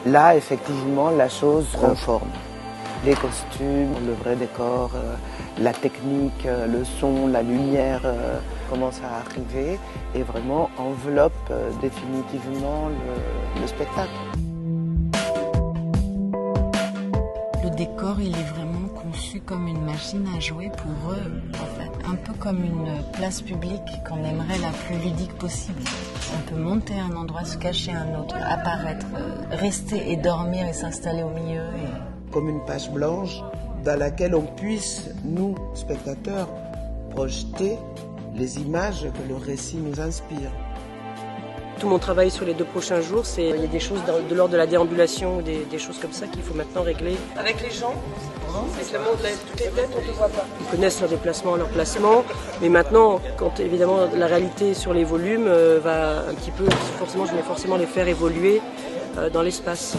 Là, effectivement, la chose prend forme. Les costumes, le vrai décor, la technique, le son, la lumière commencent à arriver et vraiment enveloppent définitivement le spectacle. Le décor, il est vraiment conçu comme une machine à jouer pour eux, en fait. Un peu comme une place publique qu'on aimerait la plus ludique possible. On peut monter à un endroit, se cacher à un autre, apparaître, rester et dormir et s'installer au milieu. Comme une page blanche dans laquelle on puisse, nous, spectateurs, projeter les images que le récit nous inspire. Tout mon travail sur les 2 prochains jours, il y a des choses de l'ordre de la déambulation, des choses comme ça qu'il faut maintenant régler avec les gens. Avec le monde, toutes les têtes, on ne te voit pas. Ils connaissent leurs déplacements, leurs placements, mais maintenant, quand évidemment la réalité sur les volumes va un petit peu, forcément, je vais forcément les faire évoluer dans l'espace.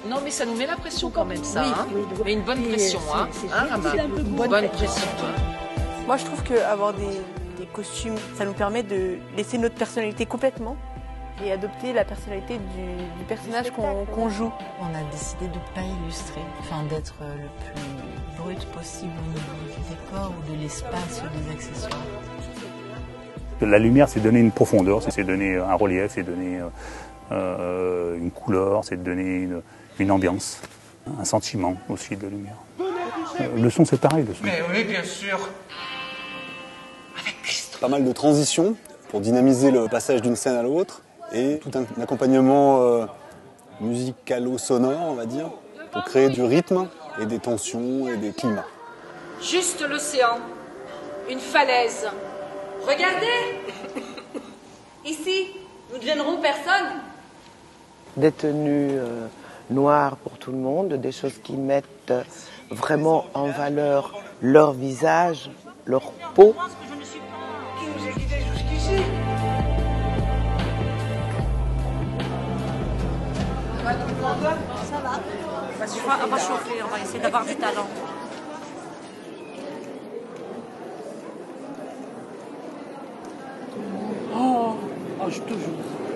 Non, mais ça nous met la pression quand même, ça. Oui, hein. oui, mais une bonne pression, hein, Rama. Une bonne pression. Moi, je trouve qu'avoir des costumes, ça nous permet de laisser notre personnalité complètement et adopter la personnalité du personnage qu'on joue. On a décidé de ne pas illustrer, d'être le plus brut possible au niveau du décor ou de l'espace ou des accessoires. La lumière, c'est donner une profondeur, c'est donner un relief, c'est donner une couleur, c'est donner une ambiance, un sentiment aussi de lumière. Le son, c'est pareil, le son. Mais oui, bien sûr. Pas mal de transitions pour dynamiser le passage d'une scène à l'autre et tout un accompagnement musicalo-sonore, on va dire, pour créer du rythme et des tensions et des climats. Juste l'océan, une falaise. Regardez. Ici, nous ne gênerons personne. Des tenues noires pour tout le monde, des choses qui mettent vraiment en valeur leur visage, leur peau. Ça va. On va chauffer, on va essayer d'avoir du talent. Oh, je te jure.